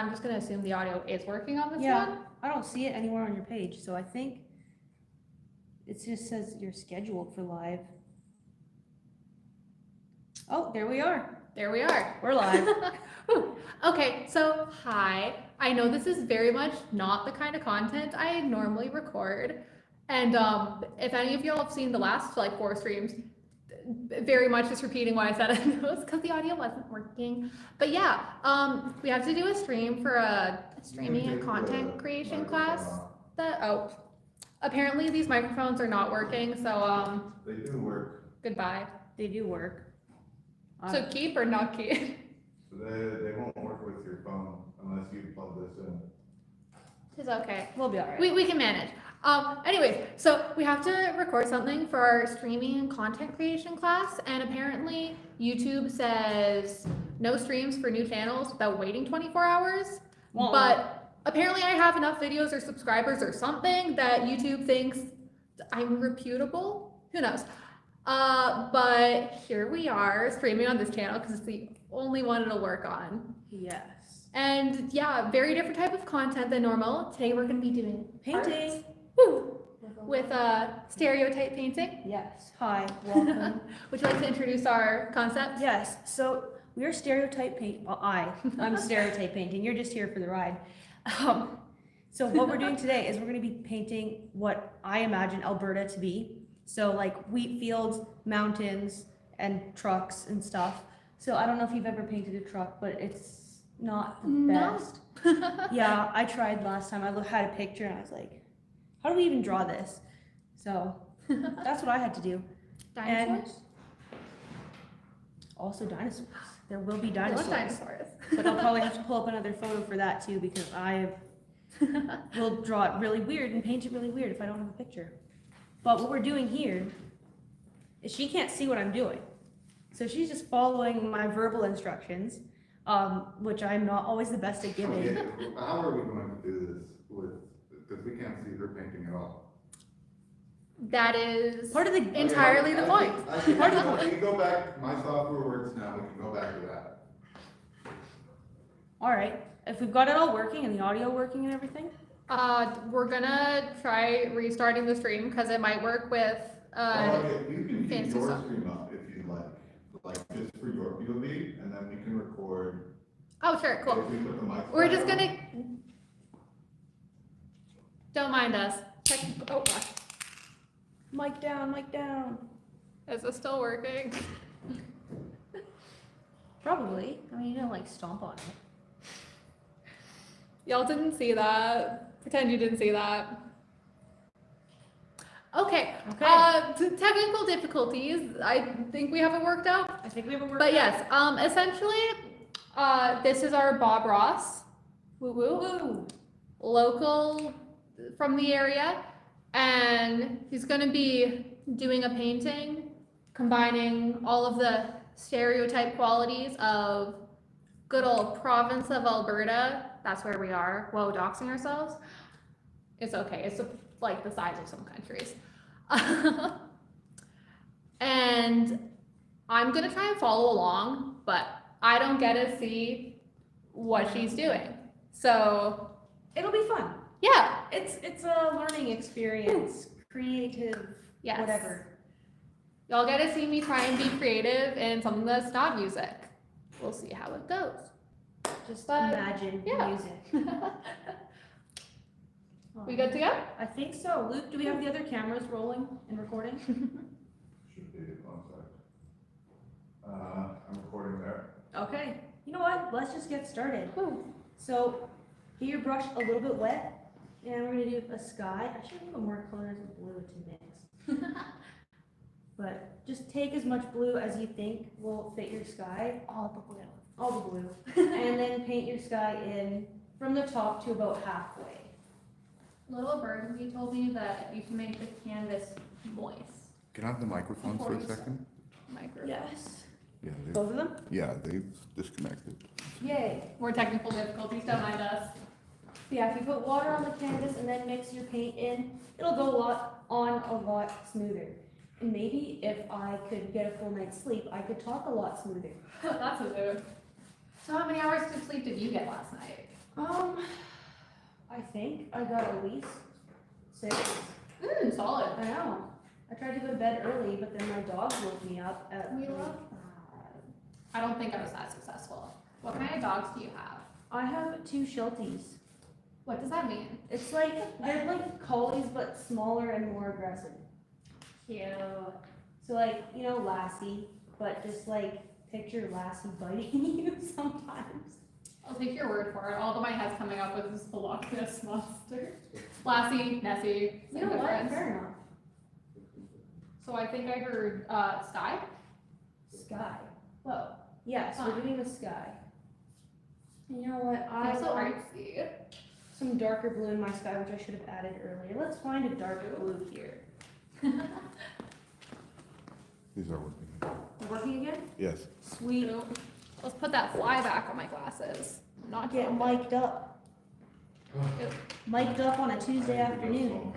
I'm just gonna assume the audio is working on this Yeah. one. I don't see it anywhere on your page, so I think it just says you're scheduled for live. Oh, there we are. There we are. We're live. Whew. Okay, so hi. I know this is very much not the kind of content I normally record. And if any of y'all have seen the last like 4 streams, very much just repeating what I said in those because the audio wasn't working. But yeah, we have to do a stream for a streaming and content creation class. Apparently these microphones are not working, so They do work. goodbye. They do work. So keep or not keep? They won't work with your phone unless you plug this in. It's okay. We'll be all right. We can manage. Anyways, so we have to record something for our streaming and content creation class, and apparently YouTube says no streams for new channels without waiting 24 hours. Well, But apparently I have enough videos or subscribers or something that YouTube thinks I'm reputable. Who knows? But here we are streaming on this channel because it's the only one it'll work on. yes. And yeah, very different type of content than normal. Today we're going to be doing Painting. arts. Woo! With stereotype painting. Yes. Hi. Welcome. Would you like to introduce our concept? Yes. So we're stereotype paint. Well, I'm stereotype painting. You're just here for the ride. So what we're doing today is we're going to be painting what I imagine Alberta to be. So like wheat fields, mountains, and trucks and stuff. So I don't know if you've ever painted a truck, but it's not the best. Yeah, I tried last time. I had a picture and I was like, how do we even draw this? So that's what I had to do. Dinosaurs? Also dinosaurs. There will be I love dinosaurs. dinosaurs. But I'll probably have to pull up another photo for that too because I will draw it really weird and paint it really weird if I don't have a picture. But what we're doing here is she can't see what I'm doing. So she's just following my verbal instructions, which I'm not always the best at giving. Okay, how are we going to do this because we can't see her painting at all? That is Part of the entirely the point. I can go back, my software works now, we can go back to that. All right, if we've got it all working and the audio working and everything. We're gonna try restarting the stream because it might work with You can keep fancy your stuff. stream up if you'd like just for your POV, and then we can record. Oh sure, cool. If we put the mics We're back just on. gonna don't mind us. Check. Oh gosh, Mic down, mic down. is this still working? Probably. I mean, you don't like stomp on it. Y'all didn't see that. Pretend you didn't see that. Okay. Technical difficulties. I think we have it worked out. I think we have a word. But yes, essentially, this is our Bob Ross. Woo woo. Woo. Local from the area, and he's going to be doing a painting combining all of the stereotype qualities of good old province of Alberta. That's where we are. Whoa, doxing ourselves. It's okay. It's like the size of some countries. And I'm going to try and follow along, but I don't get to see what she's doing. So It'll be fun. yeah. It's a learning experience, creative, Yes. whatever. Y'all get to see me try and be creative in something that's not music. We'll see how it goes. Just But, imagine yeah. music. We good to go? I think so. Luke, do we have the other cameras rolling and recording? Should be, one sec. I'm recording there. Okay. You know what? Let's just get started. Woo. So, get your brush a little bit wet, and we're gonna do a sky. I should have more colors of blue to mix. But just take as much blue as you think will fit your sky. All the blue. All the blue. And then paint your sky in from the top to about halfway. Little Burgundy told me that you can make the canvas moist. Can I have the microphone for a second? Micro. Yes. Yeah, Both of them? they've disconnected. Yay. More technical difficulties, don't mind us. Yeah, if you put water on the canvas and then mix your paint in, it'll go a lot smoother. And maybe if I could get a full night's sleep, I could talk a lot smoother. That's a mood. So how many hours of sleep did you get last night? I think I got at least 6. Solid. I know. I tried to go to bed early, but then my dog woke me up at. We love that. I don't think I was that successful. What kind of dogs do you have? I have 2 Shelties. What does that mean? It's like they're like collies, but smaller and more aggressive. Cute. So like Lassie, but just like picture Lassie biting you sometimes. I'll take your word for it. All that my head's coming up with is the Loch Ness Monster. Lassie, Nessie. You know same what? difference. Fair enough. So I think I heard Sky. Sky. Whoa. Yes, we're doing the sky. You know what? I I'm so want artsy. some darker blue in my sky, which I should have added earlier. Let's find a darker blue here. These are working. They're working again? Yes. Sweet. Let's put that fly back on my glasses. Not Get get mic'd up. Mic'd up on a Tuesday afternoon.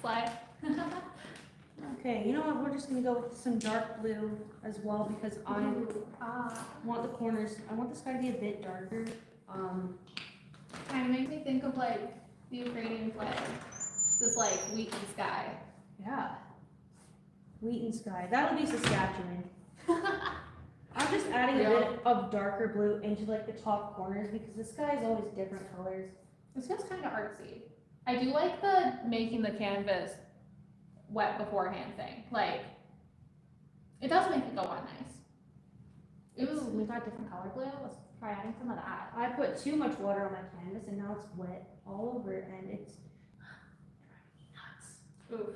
fly. Okay, you know what? We're just gonna go with some dark blue as well because I want the corners. I want the sky to be a bit darker. Kind of makes me think of like the Ukrainian flag. This like wheat and sky. Yeah. Wheat and sky. That would be Saskatchewan. I'm just adding a bit of darker blue into like the top corners because the sky is always different colors. This feels kind of artsy. I do like the making the canvas wet beforehand thing. Like, it does make it go on nice. Ooh, we got different color blue. Let's try adding some of that. I put too much water on my canvas and now it's wet all over and it's nuts. Oof.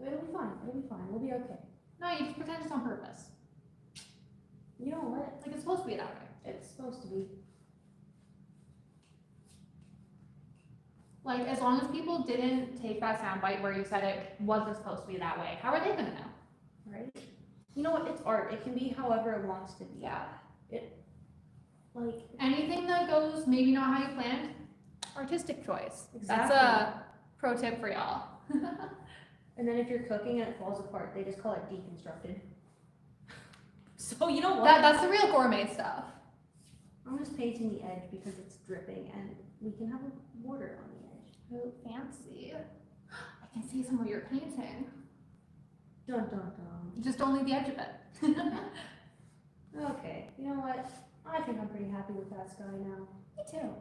It'll be fine. It'll be fine. We'll be okay. No, you just pretend it's on purpose. You know what? Like it's supposed to be that way. It's supposed to be. Like as long as people didn't take that soundbite where you said it wasn't supposed to be that way, how are they gonna know? Right? You know what? It's art. It can be however it wants to be. Yeah. Like, Anything that goes maybe not how you planned, artistic choice. That's exactly. a pro tip for y'all. And then if you're cooking and it falls apart, they just call it deconstructed. So you know what? That's the real gourmet stuff. I'm just painting the edge because it's dripping and we can have a border on the edge. Oh, fancy. I can see some of your painting. Dun dun dun. Just only the edge of it. Okay, you know what? I think I'm pretty happy with that sky now. Me too.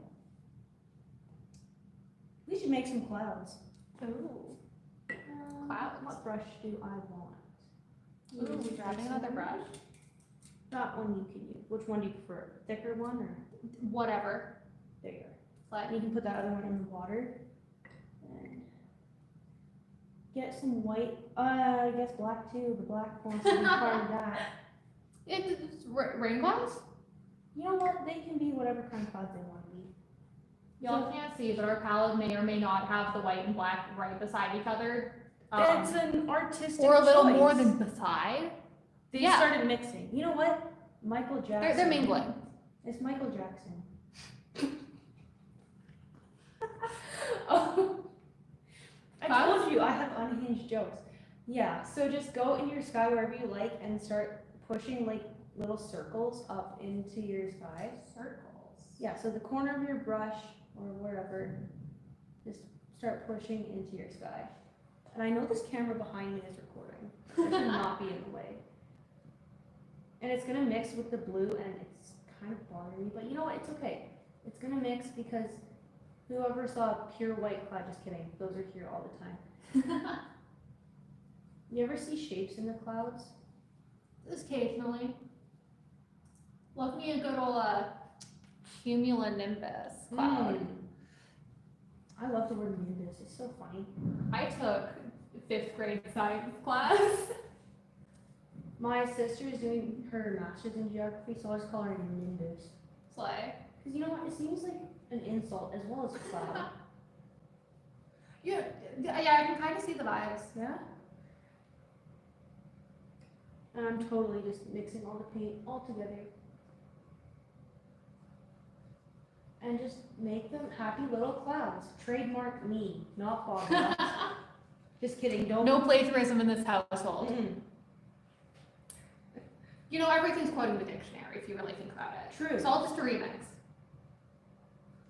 We should make some clouds. Ooh. Clouds? What brush do I want? Ooh, we grabbing another brush. That one you can use. Which one do you prefer? Thicker one or Whatever. bigger? Like, You can put that other one in the water. And get some white. I guess black too. The black wants to be part of that. it's rain clouds? You know what? They can be whatever kind of clouds they want to be. Y'all can't see, but our palette may or may not have the white and black right beside each other. It's an artistic or a little choice. more than beside. They Yeah. started mixing. You know what? Michael Jackson. They're mingling. It's Michael Jackson. Oh, I told you I have unhinged jokes. Yeah, so just go in your sky wherever you like and start pushing like little circles up into your sky. Circles. Yeah, so the corner of your brush or wherever, just start pushing into your sky. And I know this camera behind me is recording. It should not be in the way. And it's gonna mix with the blue and it's kind of bothering me, but you know what, it's okay. It's gonna mix because whoever saw a pure white cloud, just kidding, those are here all the time. You ever see shapes in the clouds? Occasionally. Love me a good old cumulonimbus cloud. Mm. I love the word nimbus, it's so funny. I took 5th grade science class. My sister is doing her master's in geography, so I just call her a nimbus. Slay. Because you know what, it seems like an insult as well as a cloud. Yeah, I can kind of see the vibes. Yeah? And I'm totally just mixing all the paint all together. And just make them happy little clouds. Trademark me, not Bob. Just kidding, don't. No plagiarism in this household. Mm-mm. You know, everything's quoting the dictionary if you really think about it. True. It's all just a remix.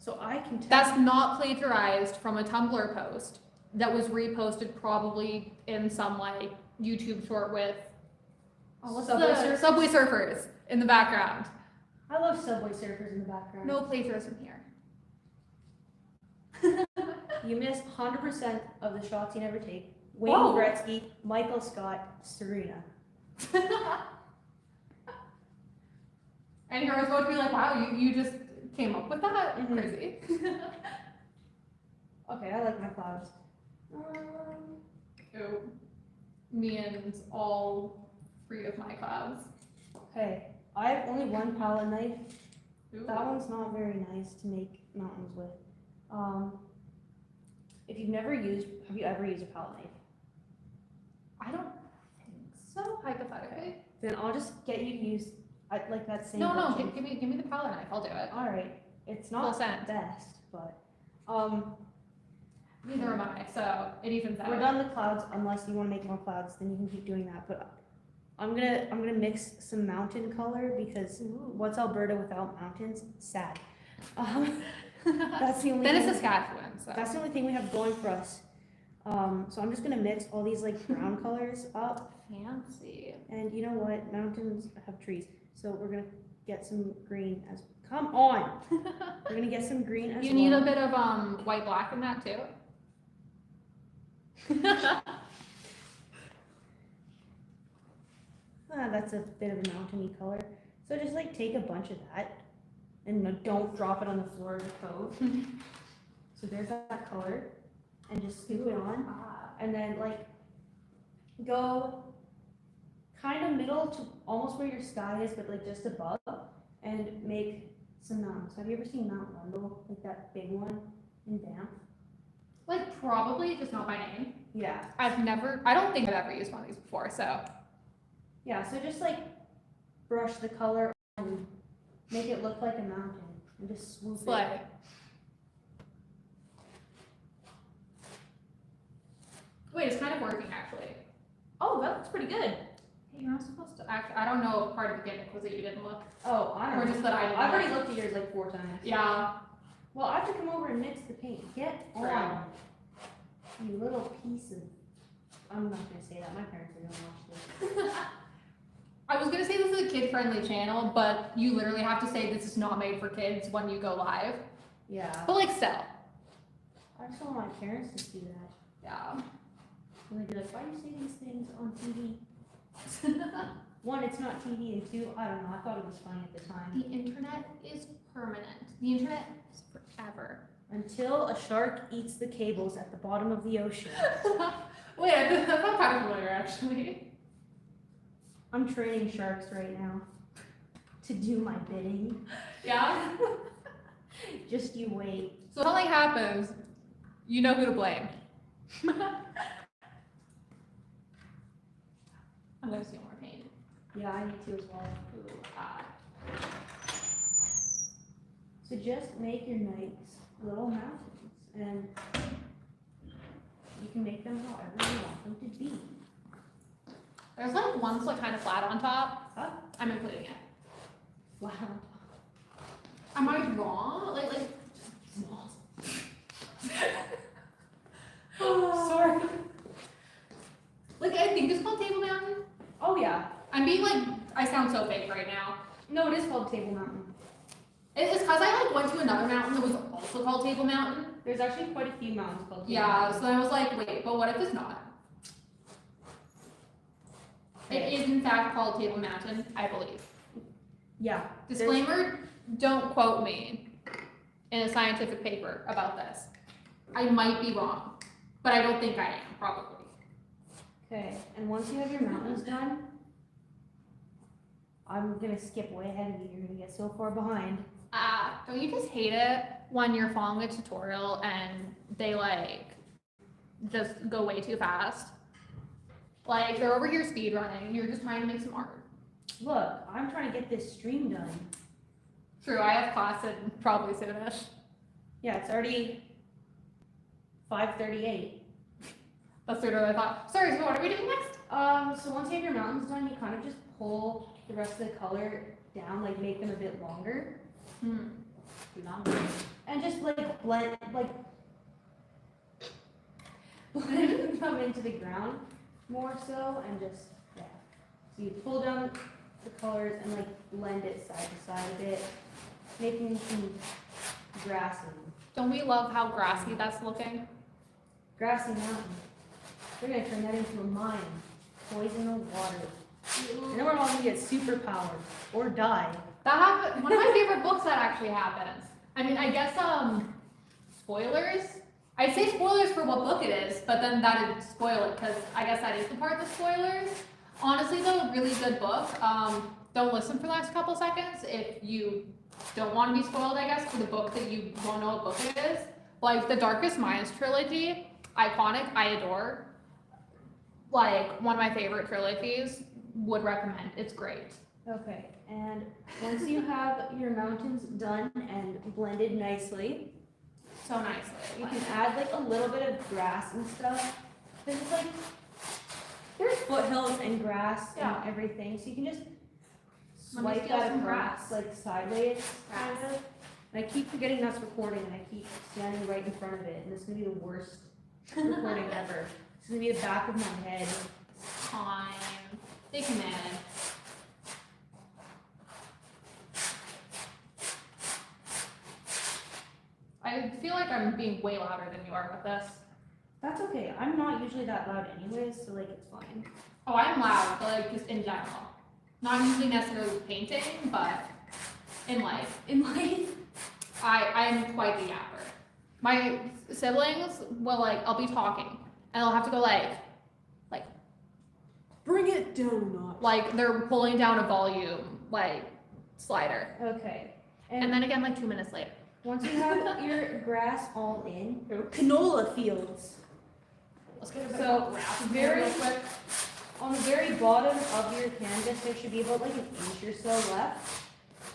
So I can tell. That's not plagiarized from a Tumblr post that was reposted probably in some like YouTube short with Subway Surfers in the background. I love Subway Surfers in the background. No plagiarism here. You missed 100% of the shots you never take. Wayne Whoa. Gretzky, Michael Scott, Serena. And you're supposed to be like, wow, you just came up with that? Mhm. Crazy. Okay, I like my clouds. Ew. Me and all 3 of my clouds. Okay, I have only one palette knife. Ooh. That one's not very nice to make mountains with. If you've never used, have you ever used a palette knife? I don't think so, hypothetically. Then I'll just get you to use like that same. No, version. give me the palette knife. I'll do it. All right, it's Full not send. best, but Neither am I, so it evens out. we're done the clouds. Unless you want to make more clouds, then you can keep doing that. But I'm gonna mix some mountain color because what's Alberta without mountains? Sad. That's the only. Then it's thing- Saskatchewan, so. That's the only thing we have going for us. So I'm just gonna mix all these like brown colors up, Fancy. and you know what? Mountains have trees, so we're gonna get some green as. Come on, we're gonna get some green as You well. need a bit of white black in that too. That's a bit of a mountainy color. So just like take a bunch of that, and don't drop it on the floor of the cove. So there's that color, and just scoop it on. And then like go kind of middle to almost where your sky is, but like just above, and make some mountains. Have you ever seen Mount Rundle, like that big one in Banff? Like probably, just not by name. Yeah. I don't think I've ever used one of these before, so. Yeah, so just like brush the color and make it look like a mountain, and just swoop it. Slay. Wait, it's kind of working actually. Oh, that looks pretty good. Hey, you're not supposed to, actually, I don't know if part of the gimmick was that you didn't look. Oh, I don't Or know. just that I didn't I've know. already looked at yours like 4 times. Yeah. Well, I have to come over and mix the paint. Get True. on. You little piece of. I'm not gonna say that. My parents are gonna watch this. I was gonna say this is a kid-friendly channel, but you literally have to say this is not made for kids when you go live. Yeah. But like still. I just don't want my parents to see that. Yeah. And they'd be like, why do you say these things on TV? One, it's not TV, and 2, I don't know. I thought it was funny at the time. The internet is permanent. The internet is forever. Until a shark eats the cables at the bottom of the ocean. Wait, that sounds kind of familiar actually. I'm training sharks right now to do my bidding. Yeah. Just you wait. So if something happens, you know who to blame. I'm gonna steal more paint. Yeah, I need to as well. Ooh, ah. So just make your nice little mountains, and you can make them however you want them to be. There's like one's like kind of flat on top. Huh? I'm including it. Wow. Am I wrong? Like sorry. Like I think it's called Table Mountain. Oh yeah. I'm being like, I sound so fake right now. No, it is called Table Mountain. It's because I like went to another mountain that was also called Table Mountain. There's actually quite a few mountains called Table Yeah, Mountain. so I was like, wait, but what if it's not? It is in fact called Table Mountain, I believe. Yeah. Disclaimer, don't quote me in a scientific paper about this. I might be wrong, but I don't think I am, probably. Okay, and once you have your mountains done, I'm gonna skip way ahead of you. You're gonna get so far behind. Don't you just hate it when you're following a tutorial and they like just go way too fast? Like they're over here speed running, you're just trying to make some art. Look, I'm trying to get this stream done. True, I have class in probably soonish. Yeah, it's already 5:38. That's sort of what I thought. Sorry, so what are we doing next? So once you have your mountains done, you kind of just pull the rest of the color down, like make them a bit longer. too long. And just like blend come into the ground more so, and just, yeah. So you pull down the colors and like blend it side to side a bit, making some grassy, Don't we love how grassy that's looking? grassy mountain. They're gonna turn that into a mine, poison the water. And then we're all gonna get superpowers or die. That happened. One of my favorite books that actually happens. I mean, I guess spoilers. I'd say spoilers for what book it is, but then that would spoil it because I guess that is the part of the spoilers. Honestly, though, really good book. Don't listen for the next couple seconds if you don't want to be spoiled. I guess for the book that you won't know what book it is. Like the Darkest Minds trilogy, iconic. I adore. Like one of my favorite trilogies. Would recommend. It's great. Okay, and once you have your mountains done and blended nicely, So nicely. you can add like a little bit of grass and stuff. Because it's like, there's foothills and grass Yeah. and everything, so you can just Let me swipe steal that some across, grass. like sideways, kind Grass. of. And I keep forgetting that's recording, and I keep standing right in front of it, and this is gonna be the worst recording ever. It's gonna be the back of my head. Time. Take a minute. I feel like I'm being way louder than you are with this. That's okay, I'm not usually that loud anyways, so like, it's fine. Oh, I'm loud, but like just in general. Not usually necessarily painting, but in life. In life, I'm quite the yapper. My siblings will like, I'll be talking, and I'll have to go like bring it down a notch. they're pulling down a volume, like, slider. Okay. And then again, like 2 minutes later. Once you have your grass all in, canola fields. Let's get a bit So, of grass in very- here real quick. On the very bottom of your canvas, there should be about like an inch or so left.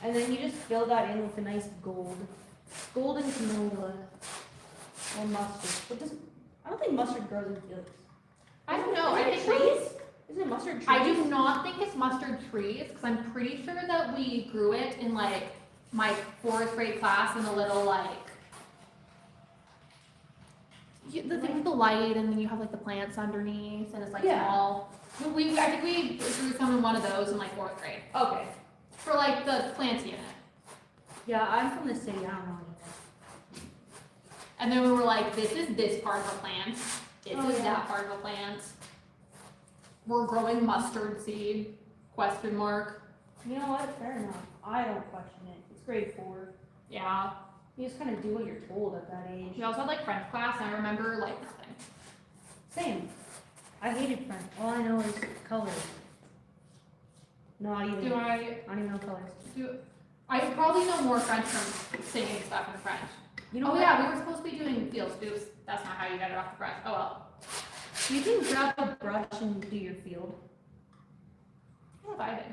And then you just fill that in with a nice golden canola or mustard. But I don't think mustard grows in fields. I don't know. Is I it think trees? Is it mustard trees? I do not think it's mustard trees because I'm pretty sure that we grew it in like my 4th grade class in a little like the thing with the light, and then you have like the plants underneath, and it's like Yeah. small. I think we grew some in one of those in like 4th grade Okay. for like the plants unit. Yeah, I'm from the city. I don't know anything. And then we were like, this is this part of a plant. This Oh, is yeah. that part of a plant. We're growing mustard seed? Question mark. You know what? Fair enough. I don't question it. It's grade 4. Yeah. You just kind of do what you're told at that age. We also had like French class, and I remember like nothing. Same. I hated French. All I know is colors. Not even. Do I don't even know colors. I probably know more French from singing stuff in French. You know Oh what? yeah, we were supposed to be doing fields. Oops, that's not how you get it off the brush. Oh well. You can grab a brush and do your field. What if I did?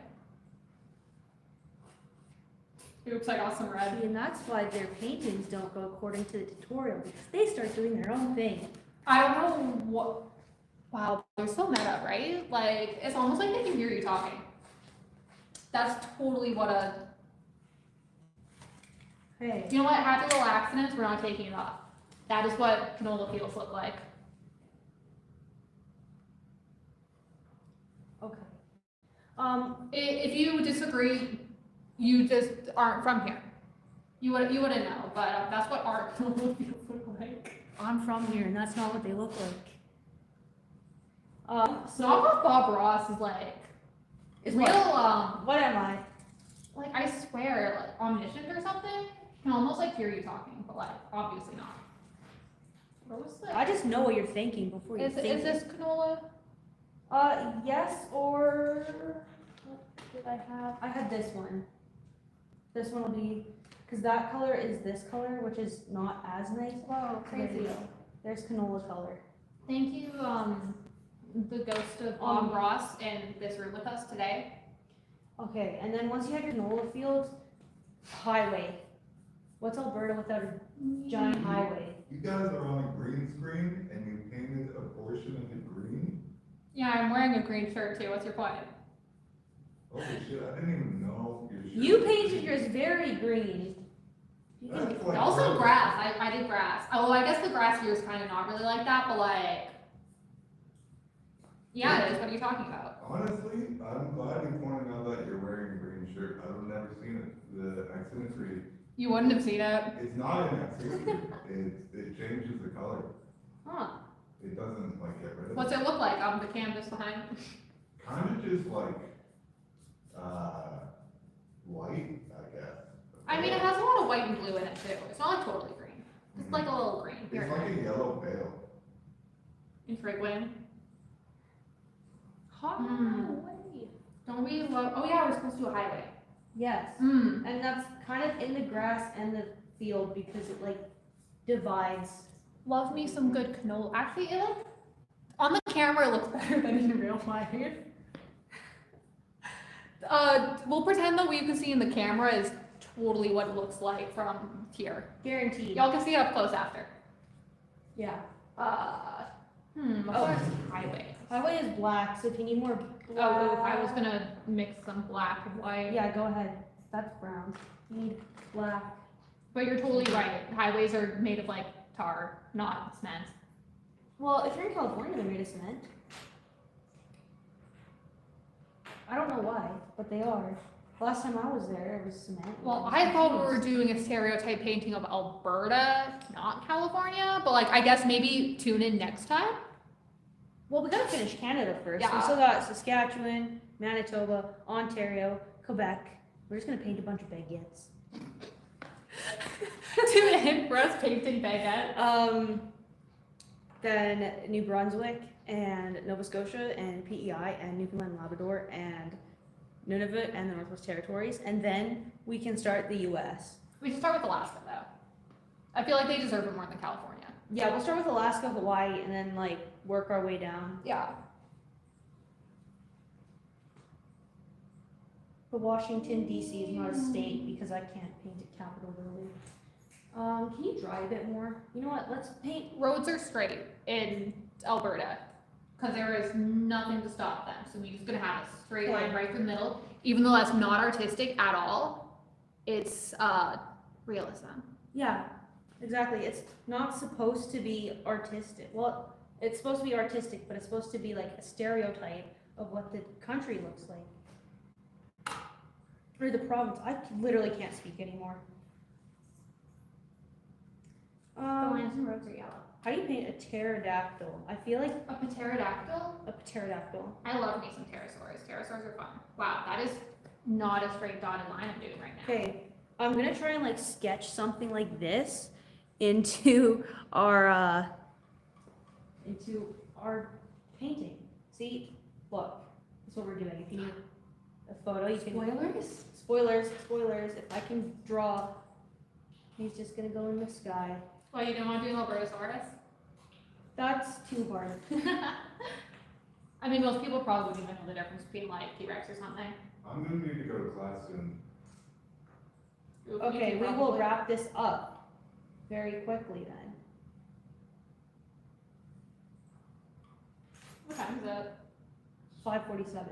Oops, I got some red. See, and that's why their paintings don't go according to the tutorial, because they start doing their own thing. I don't know what. Wow, they're so meta, right? Like, it's almost like they can hear you talking. That's totally what a. Hey. You know what? Happy little accidents, we're not taking it off. That is what canola fields look like. Okay. If you disagree, you just aren't from here. You wouldn't know, but that's what our canola fields look like. I'm from here, and that's not what they look like. Knockoff Bob Ross is like, Is real, what? What am I? like I swear, like omniscient or something. Can almost like hear you talking, but like obviously not. What was I this? just know what you're thinking before you think Is this canola? Yes, or what did I have? I had this one. This one will be, because that color is this color, which is not as nice. Wow, So there you crazy. go. There's canola color. Thank you, the ghost of Bob Ross in this room with us today. Okay, and then once you have your canola fields, highway. What's Alberta without a giant highway? You guys are on a green screen and you painted a portion of the green? Yeah, I'm wearing a green shirt too. What's your point? Holy shit, I didn't even know your shirt. You painted yours very green. You can, That's like Also perfect. grass. I did grass. Oh, I guess the grass here is kind of not really like that, but like, yeah, it is. What are you talking about? Honestly, I'm glad you pointed out that you're wearing a green shirt. I've never seen it. The asymmetry, You wouldn't have seen it. it's not an asymmetry. It changes the color. huh? It doesn't like get rid of What's it. it look like on the canvas behind? Kind of just like, white, I guess. I mean, it has a lot of white and blue in it too. It's not like totally green. It's like a little green here It's and like there. a yellow veil. Infrequent. Highway. Don't we love? Oh yeah, we're supposed to do a highway. Yes, Hmm. and that's kind of in the grass and the field because it like divides. Love me some good canola. Actually, it like on the camera it looks better than in real life. We'll pretend that what you can see in the camera is totally what it looks like from here. Guaranteed. Y'all can see it up close after. Yeah. What Oh. color is highway? Highway is black, so if you need more Oh, if I was gonna mix some black and white. Yeah, go ahead. That's brown. You need black. But you're totally right. Highways are made of like tar, not cement. Well, if you're in California, they're made of cement. I don't know why, but they are. Last time I was there, it was cement. Well, was I thought we were confused. doing a stereotype painting of Alberta, not California, but like I guess maybe tune in next time. Well, we gotta finish Canada first. We Yeah. still got Saskatchewan, Manitoba, Ontario, Quebec. We're just gonna paint a bunch of baguettes. Tune in for us painting baguette. Then New Brunswick and Nova Scotia and PEI and Newfoundland and Labrador and Nunavut and the Northwest Territories, and then we can start the US. We should start with Alaska though. I feel like they deserve it more than California. Yeah, we'll start with Alaska, Hawaii, and then like work our way down. Yeah. But Washington DC is not a state because I can't paint a capital building. Can you dry a bit more? You know what? Let's paint. Roads are straight in Alberta because there is nothing to stop them. So we're just gonna have a straight line Okay. right through the middle. Even though that's not artistic at all, it's realism. Yeah, exactly. It's not supposed to be artistic. Well, it's supposed to be artistic, but it's supposed to be like a stereotype of what the country looks like. Or the province. I literally can't speak anymore. The lines and roads are yellow. How do you paint a pterodactyl? I feel like A pterodactyl? a pterodactyl. I love me some pterosaurs. Pterosaurs are fun. Wow, that is not a straight dotted line I'm doing right now. Okay, I'm gonna try and like sketch something like this into our painting. See, look, that's what we're doing. If you need a photo, you can. Spoilers? Spoilers. If I can draw, he's just gonna go in the sky. Well, you don't want to do Albertosaurus? That's too hard. I mean, most people probably wouldn't even know the difference between like T-Rex or something. I'm gonna need to go to class soon. Okay, we will wrap this up very quickly then. What time is it? 5:47.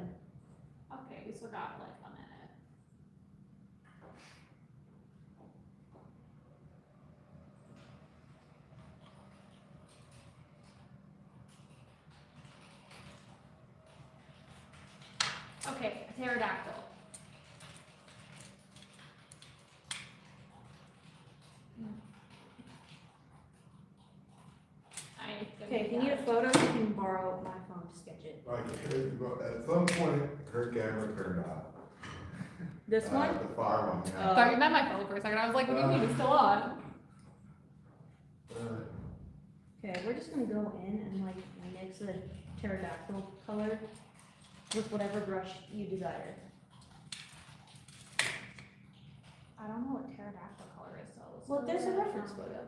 Okay, we still got like a minute. Okay, a pterodactyl. Okay, if you need a photo, you can borrow my phone to sketch it. Like, at some point, her camera turned off. This one? The far one, I yeah. thought you meant my phone for a second. I was like, what do you mean? It's still on. Okay, we're just gonna go in and like mix the pterodactyl color with whatever brush you desire. I don't know what pterodactyl color is, so. let's Well, go there's a with, reference photo.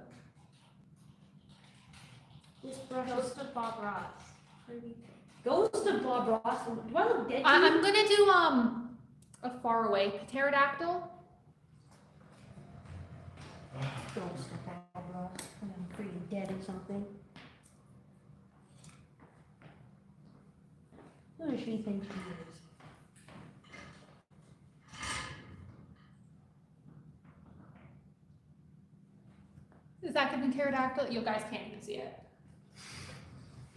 This brush is Ghost of Bob Ross. Ghost of Bob Ross. Do I look dead to I'm you? gonna do a far away pterodactyl. Ghost of Bob Ross. I'm pretty dead or something. Who does she think she is? second pterodactyl. You guys can't even see it.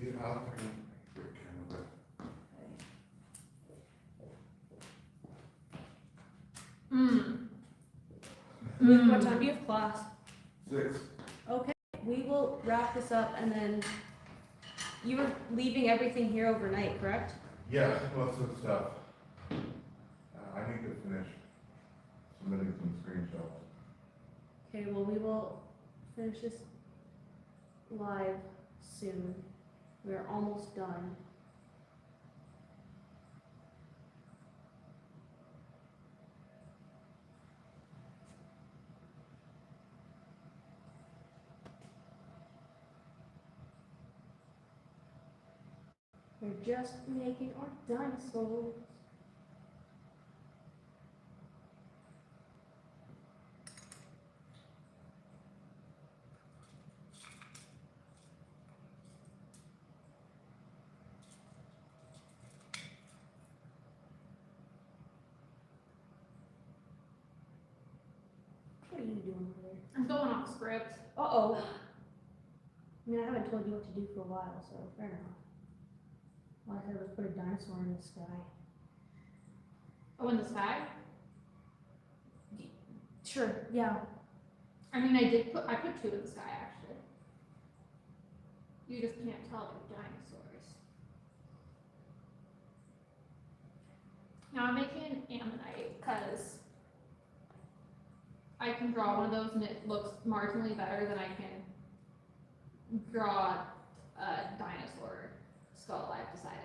Yeah, I'll take a quick camera, What time do you have class? but 6. Okay, we will wrap this up and then you were leaving everything here overnight, correct? Yeah, most of the stuff. I need to finish submitting some screenshots. Okay, well, we will finish this live soon. We're almost done. We're just making our dinosaurs. What are you doing over there? I'm going off script. Uh-oh. I mean, I haven't told you what to do for a while, so fair enough. Well, I said let's put a dinosaur in the sky. Oh, in the sky? Sure, yeah. I mean, I put two in the sky, actually. You just can't tell they're dinosaurs. Now I'm making ammonite, because I can draw one of those and it looks marginally better than I can draw a dinosaur skull, I've decided.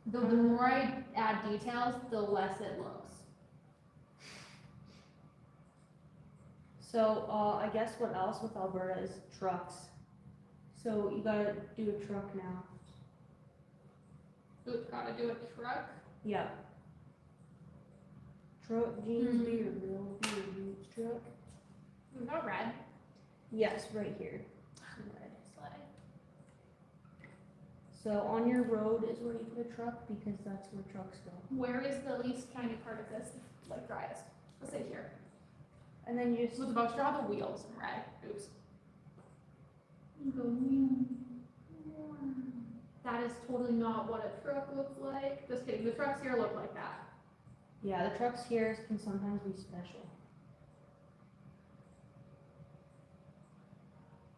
The more I add details, the less it looks. So, I guess what else with Alberta is trucks. So you gotta do a truck now. Ooh, gotta do a truck. Yeah. Truck, jeans, beard, real beard, jeans, truck. We got red. Yes, right here. Red. Slide. So on your road is where you put a truck because that's where trucks go. Where is the least shiny part of this, like driest? Let's say here. And then you just, Was about to draw the wheels in red. Oops. That is totally not what a truck looks like. Just kidding. The trucks here look like that. yeah, the trucks here can sometimes be special.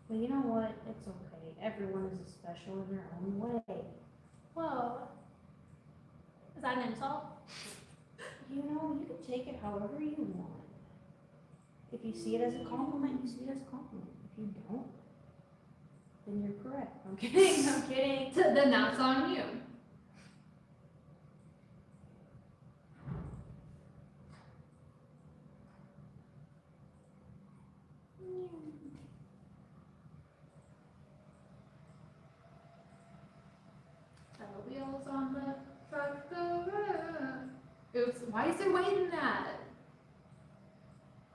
But you know what? It's okay. Everyone is special in their own way. Whoa. Is that an insult? You know, you can take it however you want. If you see it as a compliment, you see it as a compliment. If you don't, then you're correct. I'm kidding, I'm kidding. Then that's on you. The wheels on the truck go round. Oops, why is there weight in that?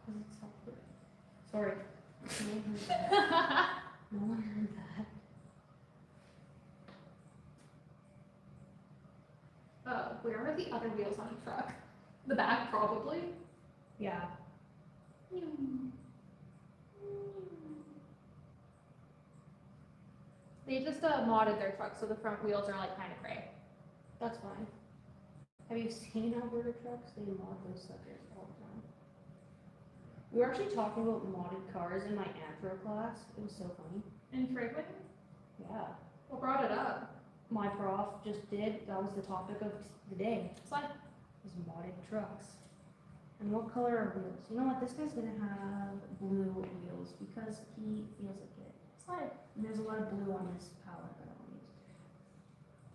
Because it's helpful. Sorry. No one heard that. No one heard that. Where are the other wheels on a truck? The back, probably. Yeah. They just modded their truck so the front wheels are like kind of gray. That's fine. Have you seen Alberta trucks? They mod those suckers all the time. We were actually talking about modded cars in my antro class. It was so funny. And Franklin, Yeah. what brought it up? My prof just did. That was the topic of the day. It's like, Was modded trucks. And what color are wheels? You know what? This guy's gonna have blue wheels because he feels like it. it's like, And there's a lot of blue on this palette that I'll use.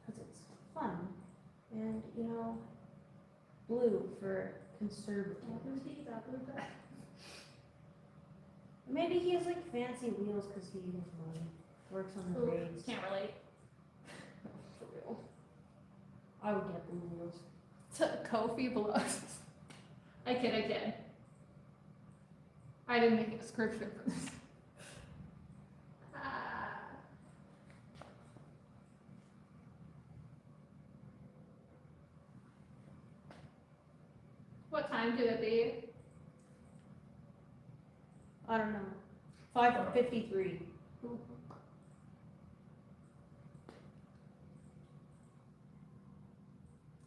Because it's fun. And, you know, blue for conservative. Maybe he has like fancy wheels because he has money. Works on the ooh, grades. can't relate. For real. I would get blue wheels. Kofi blows. I kid. I didn't make a description for this. What time could it be? I don't know. 5:53.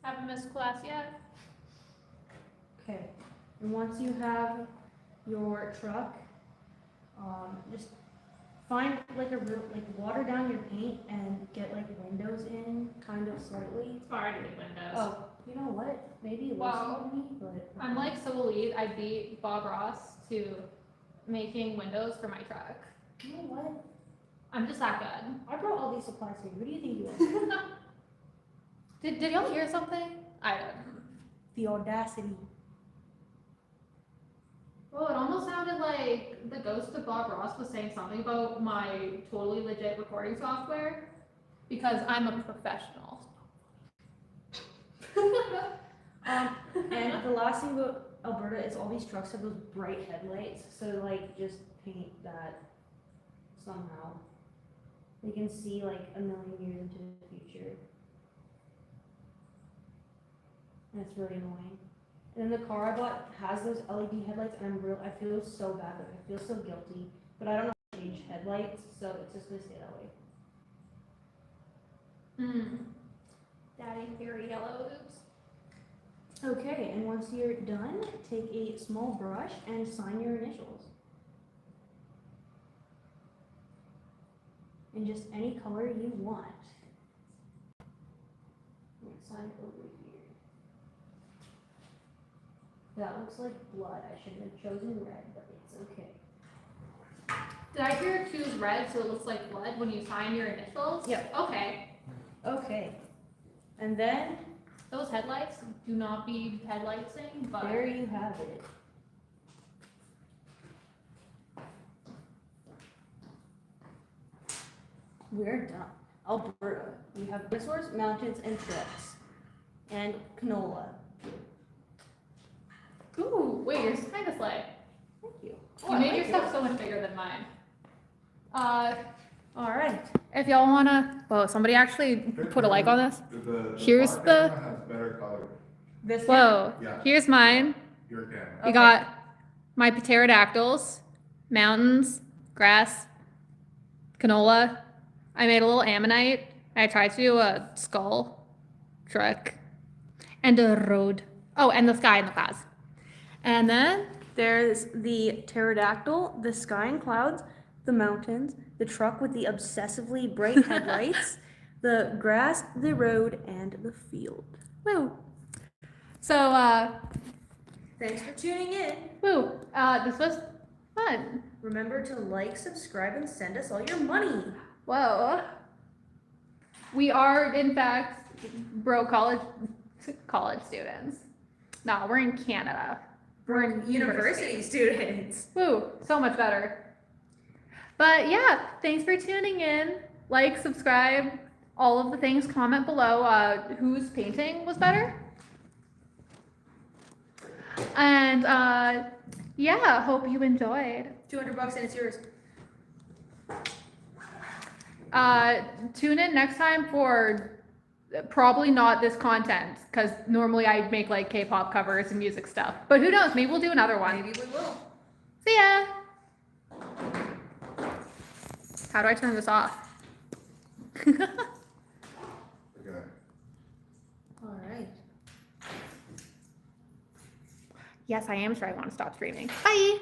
Haven't missed class yet. Okay, and once you have your truck, just find like water down your paint and get like windows in kind of slightly. It's already in windows. Oh, you know what? Maybe it Wow. was me, but I'm like so elite. I beat Bob Ross to making windows for my truck. you know what? I'm just that good. I brought all these supplies here. What do you think you are? Did y'all hear something? I didn't. The audacity. Well, it almost sounded like the ghost of Bob Ross was saying something about my totally legit recording software because I'm a professional. And the last thing about Alberta is all these trucks have those bright headlights, so like just paint that somehow. They can see like a million years into the future. And it's really annoying. And then the car I bought has those LED headlights, and I feel so bad, like I feel so guilty, but I don't know how to change headlights, so it's just gonna stay that way. Daddy, very yellow. Oops. Okay, and once you're done, take a small brush and sign your initials. In just any color you want. And sign over here. That looks like blood. I should have chosen red, but it's okay. Did I hear choose red so it looks like blood when you sign your initials? Yep. Okay. Okay. And then Those headlights do not be headlightsing, but there you have it. We're done. Alberta. We have dinosaurs, mountains, and trucks. And canola. ooh, wait, yours is kind of sleigh. Thank you. You made your stuff so much bigger than mine. All right. If y'all wanna, whoa, somebody actually put a like on this. Here's bar the- camera has better color. This Whoa, Yeah. here's mine. Your camera. We Okay. got my pterodactyls, mountains, grass, canola. I made a little ammonite. I tried to do a skull, truck, and a road. Oh, and the sky and the clouds. And then there's the pterodactyl, the sky and clouds, the mountains, the truck with the obsessively bright headlights, the grass, the road, and the field. Woo. So, Thanks for tuning in. woo, this was fun. Remember to like, subscribe, and send us all your money. Whoa. We are, in fact, broke college students. No, we're in Canada. We're in University students. Woo, so much better. But yeah, thanks for tuning in. Like, subscribe, all of the things. Comment below whose painting was better. And yeah, hope you enjoyed. $200 and it's yours. Tune in next time for probably not this content, because normally I make like K-pop covers and music stuff. But who knows? Maybe we'll do another one. Maybe we will. See ya! How do I turn this off? Okay. All right. Yes, I am sure I want to stop streaming. Bye!